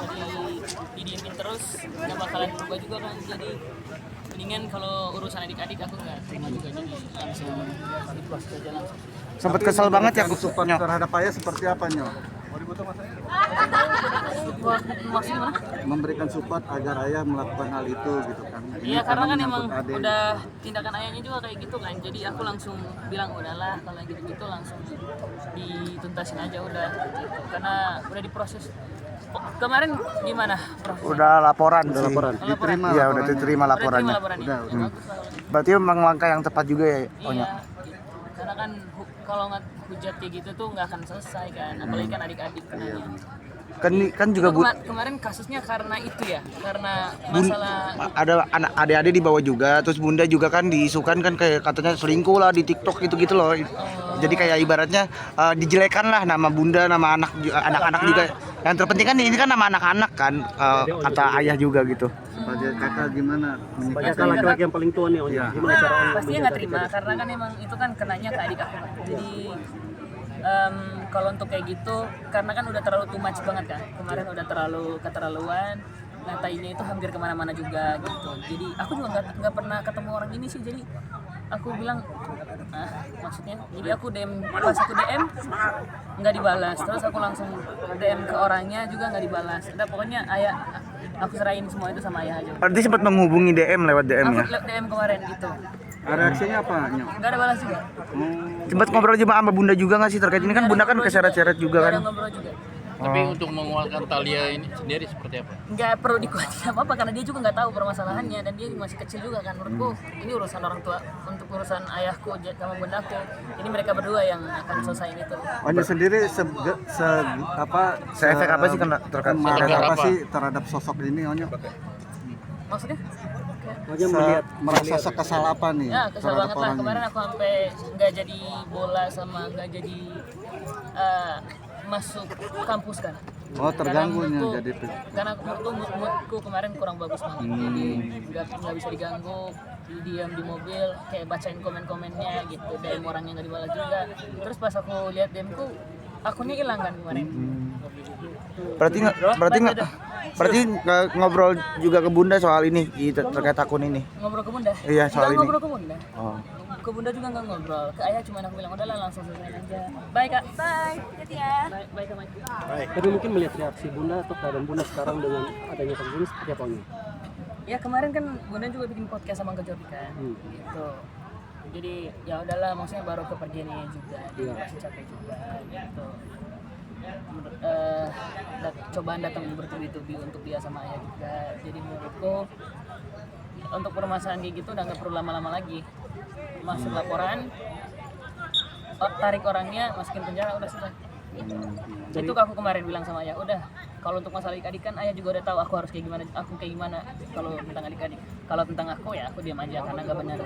kalau didiemin terus nggak bakalan berubah juga kan. Jadi mendingan kalau urusan adik-adik aku nggak terima juga, jadi langsung diproses aja langsung. Sempat kesel banget ya Support Nyok. terhadap ayah seperti apa Nyok? Support maksudnya mana? Memberikan support agar ayah melakukan hal itu gitu kan. Iya, karena kan emang menyangkut adik. udah tindakan ayahnya juga kayak gitu kan. Jadi aku langsung bilang udahlah kalau gitu-gitu langsung dituntasin aja udah gitu. Karena udah diproses. Kemarin gimana proses? Udah laporan sih. Diterima Iya, udah laporannya. diterima laporannya. Udah. Bagus lah. Berarti memang langkah yang tepat juga ya, Onyok. Iya, karena kan kalau nggak hujat kayak gitu tuh nggak akan selesai kan, apalagi kan adik-adik kenanya. Kan juga Itu kemarin kasusnya karena itu ya, karena masalah ada anak adik-adik dibawa juga, terus bunda juga kan diisukan kan kayak katanya selingkuh lah di TikTok gitu loh. Jadi kayak ibaratnya dijelekan lah nama bunda, nama anak-anak juga. Yang terpenting kan ini kan nama anak-anak kan, kata ayah juga gitu. Sebagai kakak gimana Sebagai kakak laki-laki yang paling tua nih, Iya. gimana cara pastinya nggak terima karena kan emang itu kan kenanya ke adik aku kan. Jadi kalau untuk kayak gitu karena kan udah terlalu too much banget kan, kemarin udah terlalu keterlaluan, ngatainnya itu hampir kemana-mana juga gitu. Jadi aku juga nggak pernah ketemu orang ini sih, jadi aku bilang maksudnya jadi aku pas aku DM nggak dibalas, terus aku langsung DM ke orangnya juga nggak dibalas. Udah pokoknya ayah aku serahin semua itu sama ayah aja. Berarti sempat menghubungi DM lewat DM Aku ya. lewat DM kemarin gitu, reaksinya apa Nyok? nggak ada balas juga. Sempat ngobrol juga sama bunda juga nggak sih terkait ini kan bunda kan keseret-seret juga Nggak kan. ada ngobrol juga. Tapi untuk menguatkan Thalia ini sendiri seperti apa? Nggak perlu dikuatin apa karena dia juga nggak tahu permasalahannya dan dia masih kecil juga kan. Menurutku ini urusan orang tua, untuk urusan ayahku sama bundaku ini mereka berdua yang akan selesaiin itu. Onyok sendiri Seefek apa sih kena terkait kemarin Seefek apa apa? sih terhadap sosok ini Onyok? Maksudnya? Aja melihat merasa kesal apa nih Ya kesel terhadap banget lah, orang kemarin ini? aku sampai nggak jadi bola sama nggak jadi masuk kampus kan. Oh terganggunya Karena jadi karena moodku kemarin kurang bagus banget, jadi nggak bisa diganggu, diam di mobil kayak bacain komen-komennya gitu, DM orangnya nggak dibalas juga. Terus pas aku lihat DM-ku akunnya hilang kan kemarin. Berarti nggak ngobrol juga ke bunda soal ini terkait akun ini. Ngobrol ke bunda? Iya, soal Nggak ini. ngobrol ke bunda. Oh. Ke bunda juga nggak ngobrol, ke ayah cuma aku bilang udahlah langsung selesaiin aja. Bye kak. Bye. Hati ya. Bye kak. tapi mungkin melihat reaksi bunda atau keadaan bunda sekarang dengan adanya kasus ini seperti apa nih? Ya kemarin kan bunda juga bikin podcast sama Kak Jordi kan, gitu. Jadi ya udahlah, maksudnya baru kepergiannya juga, dia masih capek juga, gitu. Cobaan datang bertubi-tubi untuk dia sama ayah juga. Jadi menurutku untuk permasalahan kayak gitu udah nggak perlu lama-lama lagi. Masuk laporan, tarik orangnya, masukin penjara, udah selesai. Itu aku kemarin bilang sama ayah, udah kalau untuk masalah adik-adik kan ayah juga udah tahu aku harus kayak gimana kalau tentang adik-adik. Kalau tentang aku ya aku diam aja karena nggak benar.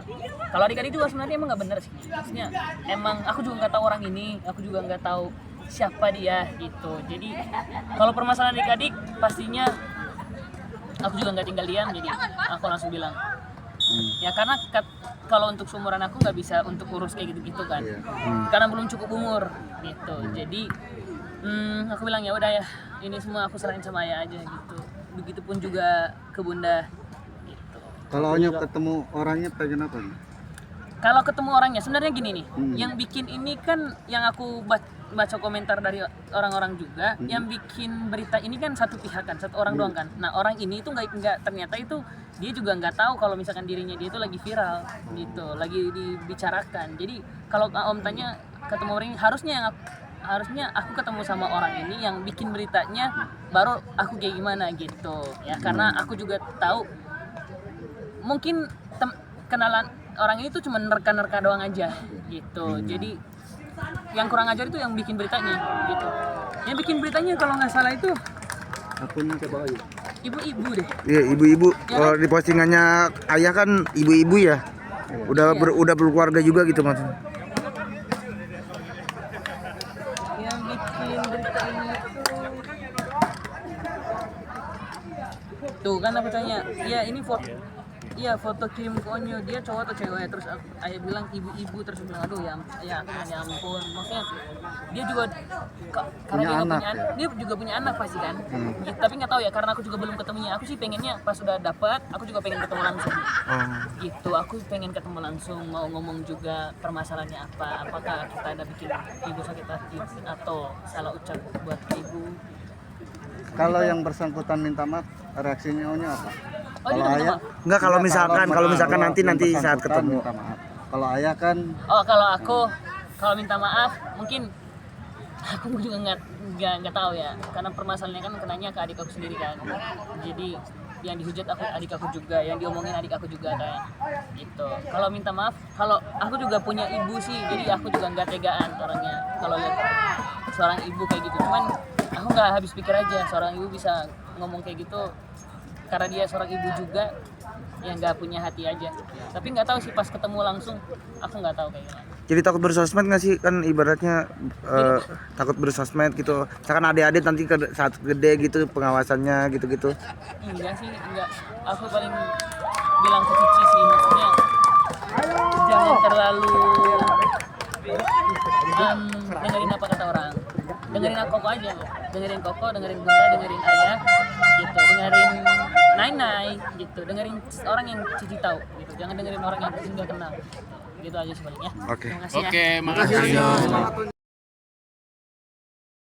Kalau adik-adik juga sebenarnya emang nggak benar sih, maksudnya emang aku juga nggak tahu orang ini, aku juga nggak tahu siapa dia gitu. Jadi kalau permasalahan adik-adik pastinya aku juga nggak tinggal diam, jadi aku langsung bilang ya karena kalau untuk seumuran aku nggak bisa untuk urus kayak gitu-gitu kan, karena belum cukup umur gitu. Jadi aku bilang ya udah ya ini semua aku serahin sama ayah aja gitu. Begitupun juga ke bunda gitu. Kalau Onyok ketemu orangnya pengen apa nih? Kalau ketemu orangnya sebenarnya gini nih, yang bikin ini kan yang aku baca komentar dari orang-orang juga, yang bikin berita ini kan satu pihak kan, satu orang doang kan. Nah orang ini itu nggak ternyata itu dia juga nggak tahu kalau misalkan dirinya dia itu lagi viral gitu, lagi dibicarakan. Jadi kalau Om tanya ketemu orang ini, harusnya aku ketemu sama orang ini yang bikin beritanya, baru aku kayak gimana gitu ya, karena aku juga tahu mungkin kenalan orang ini tuh cuma nerka-nerka doang aja gitu. Jadi yang kurang ajar itu yang bikin beritanya gitu. Yang bikin beritanya kalau nggak salah itu Akunnya coba aja. ibu-ibu deh. Iya, ibu-ibu. Kalau di postingannya ayah kan ibu-ibu ya. Udah berkeluarga juga gitu maksudnya. Yang bikin berita ini tuh kan aku tanya, ya ini foto iya foto kirim ke Onyo, dia cowok atau cewek, terus ayah bilang ibu-ibu, terus bilang aduh ya, aku bilang ya ampun, maksudnya dia juga karena Punya dia anak punya ya? dia juga punya anak pasti kan. Gitu, tapi nggak tahu ya karena aku juga belum ketemunya, aku sih pengennya pas sudah dapat aku juga pengen ketemu langsung gitu, aku pengen ketemu langsung, mau ngomong juga permasalahannya apa, apakah kita ada bikin ibu sakit hati atau salah ucap buat ibu. Kalau yang bersangkutan minta maaf, reaksinya Onyo apa? Oh, dia udah minta maaf? Enggak, kalau Enggak, misalkan nanti yang saat bersangkutan ketemu. minta maaf. Kalau ayah kan Oh, kalau aku kalau minta maaf mungkin aku juga nggak tahu ya, karena permasalahannya kan kenanya ke adik aku sendiri kan, jadi yang dihujat adik aku juga, yang diomongin adik aku juga kan gitu. Kalau minta maaf, kalau aku juga punya ibu sih, jadi aku juga nggak tegaan orangnya kalau lihat seorang ibu kayak gitu. Cuman aku nggak habis pikir aja seorang ibu bisa ngomong kayak gitu karena dia seorang ibu juga yang nggak punya hati aja. Tapi nggak tahu sih pas ketemu langsung, aku nggak tahu kayak gimana. Jadi takut bersosmed nggak sih, kan ibaratnya takut bersosmed gitu, misalkan adik-adik nanti saat gede gitu pengawasannya gitu-gitu. Enggak sih, enggak. Aku paling bilang ke Cici sih, maksudnya jangan terlalu dengerin apa kata orang. Dengerin Koko aja, dengerin Koko, dengerin Bunda, dengerin Ayah, gitu. Dengerin Nai gitu. Dengerin orang yang Cici tahu, gitu. Jangan dengerin orang yang Cici nggak kenal. Gitu aja sih palingnya. Oke. Terima kasih ya. Oke, makasih.